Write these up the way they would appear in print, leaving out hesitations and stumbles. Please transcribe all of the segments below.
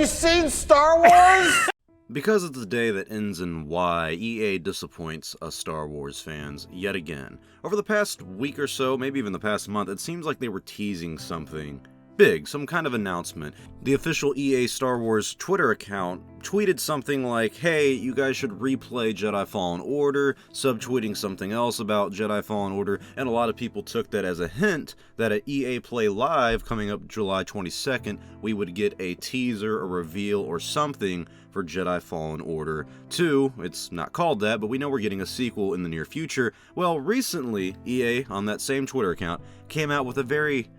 you seen Star Wars? Because it's the day that ends in Y, EA disappoints us Star Wars fans yet again. Over the past week or so, maybe even the past month, it seems like they were teasing something big, some kind of announcement. The official EA Star Wars Twitter account tweeted something like, hey, you guys should replay Jedi Fallen Order, subtweeting something else about Jedi Fallen Order, and a lot of people took that as a hint that at EA Play Live coming up July 22nd, we would get a teaser, a reveal, or something for Jedi Fallen Order 2. It's not called that, but we know we're getting a sequel in the near future. Well, recently, EA, on that same Twitter account, came out with a very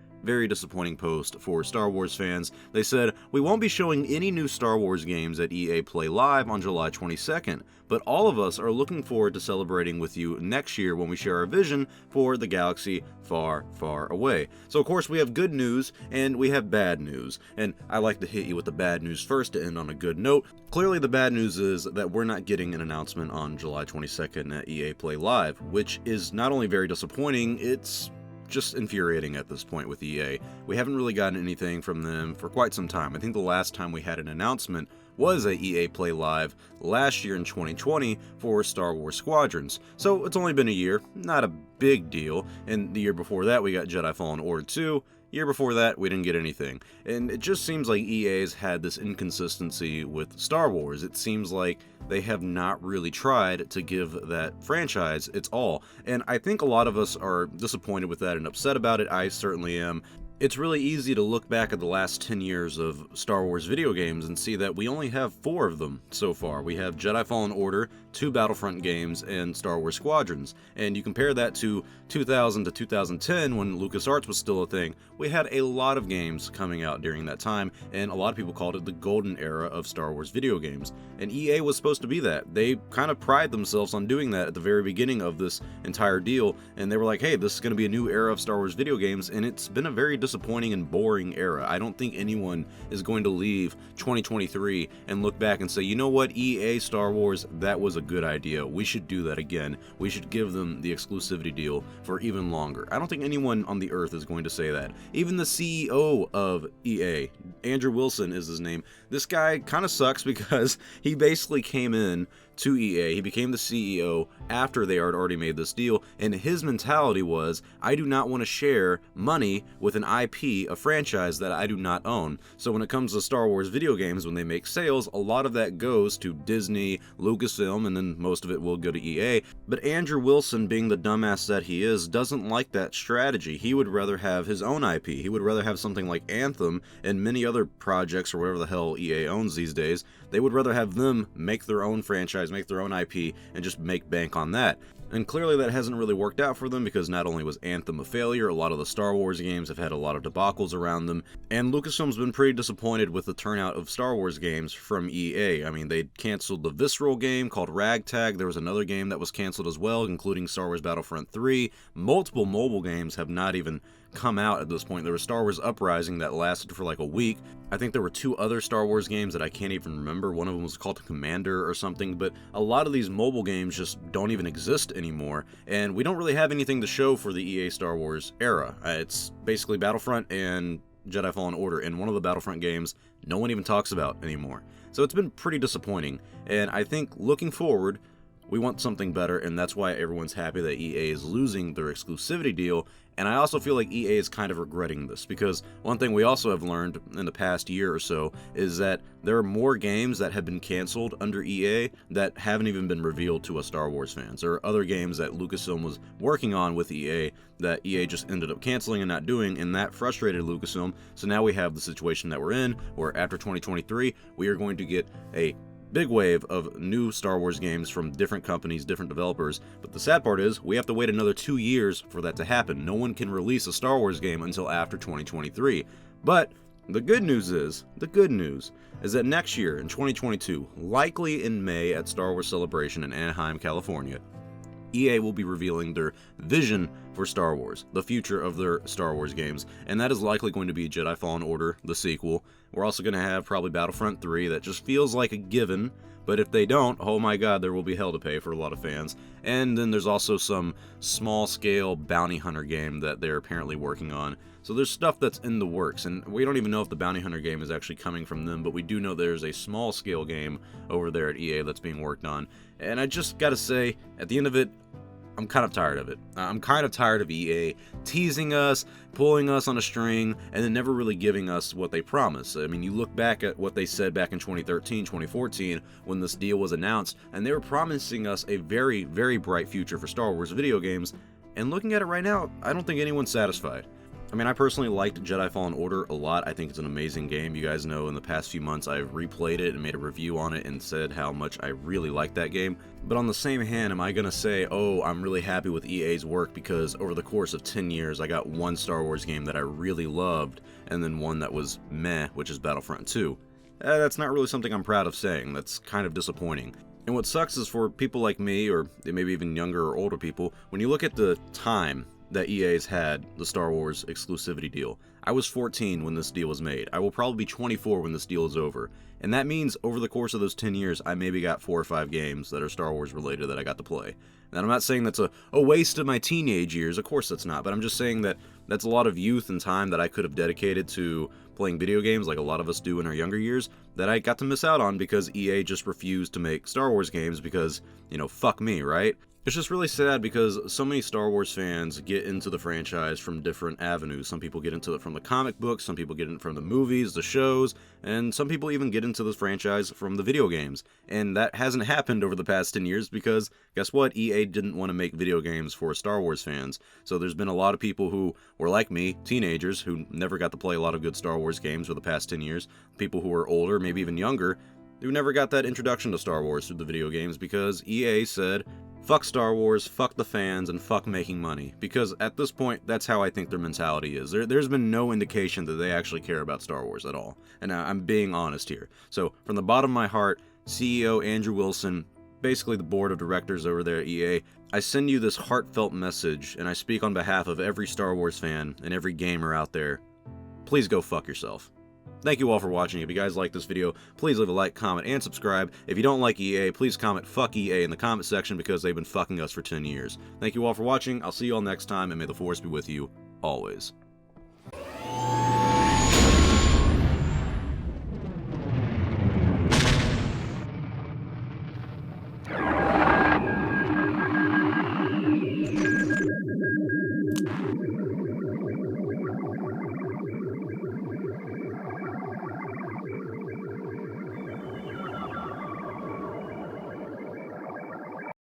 disappointing post for Star Wars fans. They said, we won't be showing any new Star Wars games at EA Play Live on July 22nd, but all of us are looking forward to celebrating with you next year when we share our vision for the galaxy far, far away. So of course we have good news and we have bad news, and I like to hit you with the bad news first to end on a good note. Clearly the bad news is that we're not getting an announcement on July 22nd at EA Play Live, which is not only very disappointing, it's just infuriating at this point with EA. We haven't really gotten anything from them for quite some time. I think the last time we had an announcement was at EA Play Live last year in 2020 for Star Wars Squadrons. So it's only been a year, not a big deal. And the year before that we got Jedi Fallen Order 2. Year before that, we didn't get anything. And it just seems like EA's had this inconsistency with Star Wars. It seems like they have not really tried to give that franchise its all. And I think a lot of us are disappointed with that and upset about it. I certainly am. It's really easy to look back at the last 10 years of Star Wars video games and see that we only have 4 of them so far. We have Jedi Fallen Order, 2 Battlefront games, and Star Wars Squadrons. And you compare that to 2000 to 2010 when LucasArts was still a thing, we had a lot of games coming out during that time, and a lot of people called it the golden era of Star Wars video games. And EA was supposed to be that. They kind of pride themselves on doing that at the very beginning of this entire deal, and they were like, hey, this is going to be a new era of Star Wars video games, and it's been a very disappointing and boring era. I don't think anyone is going to leave 2023 and look back and say, you know what, EA Star Wars, that was a good idea. We should do that again. We should give them the exclusivity deal for even longer. I don't think anyone on the earth is going to say that. Even the CEO of EA, Andrew Wilson is his name. This guy kind of sucks because he basically came in to EA. He became the CEO after they had already made this deal, and his mentality was, I do not want to share money with an IP, a franchise that I do not own. So when it comes to Star Wars video games, when they make sales, a lot of that goes to Disney, Lucasfilm, and then most of it will go to EA. But Andrew Wilson, being the dumbass that he is, doesn't like that strategy. He would rather have his own IP. He would rather have something like Anthem and many other projects or whatever the hell EA owns these days. They would rather have them make their own franchise, make their own IP, and just make bank on that. And clearly that hasn't really worked out for them because not only was Anthem a failure, a lot of the Star Wars games have had a lot of debacles around them, and Lucasfilm's been pretty disappointed with the turnout of Star Wars games from EA. I mean, they canceled the Visceral game called Ragtag. There was another game that was canceled as well, including Star Wars Battlefront 3. Multiple mobile games have not even come out at this point. There was Star Wars Uprising that lasted for like a week. I think there were 2 other Star Wars games that I can't even remember. One of them was called Commander or something, but a lot of these mobile games just don't even exist anymore, and we don't really have anything to show for the EA Star Wars era. It's basically Battlefront and Jedi Fallen Order, and one of the Battlefront games no one even talks about anymore. So it's been pretty disappointing, and I think looking forward, we want something better, and that's why everyone's happy that EA is losing their exclusivity deal. And I also feel like EA is kind of regretting this, because one thing we also have learned in the past year or so is that there are more games that have been canceled under EA that haven't even been revealed to us Star Wars fans. There are other games that Lucasfilm was working on with EA that EA just ended up canceling and not doing, and that frustrated Lucasfilm. So now we have the situation that we're in, where after 2023, we are going to get a big wave of new Star Wars games from different companies, different developers, but the sad part is we have to wait another 2 years for that to happen. No one can release a Star Wars game until after 2023. But the good news is that next year in 2022, likely in May at Star Wars Celebration in Anaheim, California, EA will be revealing their vision for Star Wars, the future of their Star Wars games, and that is likely going to be Jedi Fallen Order, the sequel. We're also going to have probably Battlefront 3, that just feels like a given, But if they don't, oh my god, there will be hell to pay for a lot of fans. And then there's also some small-scale bounty hunter game that they're apparently working on. So there's stuff that's in the works, and we don't even know if the bounty hunter game is actually coming from them, but we do know there's a small-scale game over there at EA that's being worked on. And I just gotta say, at the end of it, I'm kind of tired of it. I'm kind of tired of EA teasing us, pulling us on a string, and then never really giving us what they promise. I mean, you look back at what they said back in 2013, 2014, when this deal was announced, and they were promising us a very, very bright future for Star Wars video games, and looking at it right now, I don't think anyone's satisfied. I mean, I personally liked Jedi Fallen Order a lot. I think it's an amazing game. You guys know in the past few months I've replayed it and made a review on it and said how much I really like that game. But on the same hand, am I going to say, oh, I'm really happy with EA's work because over the course of 10 years I got one Star Wars game that I really loved and then one that was meh, which is Battlefront 2. That's not really something I'm proud of saying. That's kind of disappointing. And what sucks is for people like me, or maybe even younger or older people, when you look at the time that EA's had the Star Wars exclusivity deal. I was 14 when this deal was made. I will probably be 24 when this deal is over. And that means over the course of those 10 years, I maybe got 4 or 5 games that are Star Wars related that I got to play. And I'm not saying that's a waste of my teenage years, of course that's not, but I'm just saying that that's a lot of youth and time that I could have dedicated to playing video games like a lot of us do in our younger years that I got to miss out on because EA just refused to make Star Wars games because, fuck me, right? It's just really sad because so many Star Wars fans get into the franchise from different avenues. Some people get into it from the comic books, some people get in from the movies, the shows, and some people even get into the franchise from the video games. And that hasn't happened over the past 10 years because, guess what? EA didn't want to make video games for Star Wars fans. So there's been a lot of people who were like me, teenagers, who never got to play a lot of good Star Wars games for the past 10 years. People who were older, maybe even younger, who never got that introduction to Star Wars through the video games because EA said, fuck Star Wars, fuck the fans, and fuck making money. Because at this point, that's how I think their mentality is. There's been no indication that they actually care about Star Wars at all. And I'm being honest here. So, from the bottom of my heart, CEO Andrew Wilson, basically the board of directors over there at EA, I send you this heartfelt message, and I speak on behalf of every Star Wars fan and every gamer out there. Please go fuck yourself. Thank you all for watching. If you guys like this video, please leave a like, comment, and subscribe. If you don't like EA, please comment fuck EA in the comment section because they've been fucking us for 10 years. Thank you all for watching. I'll see you all next time, and may the Force be with you always.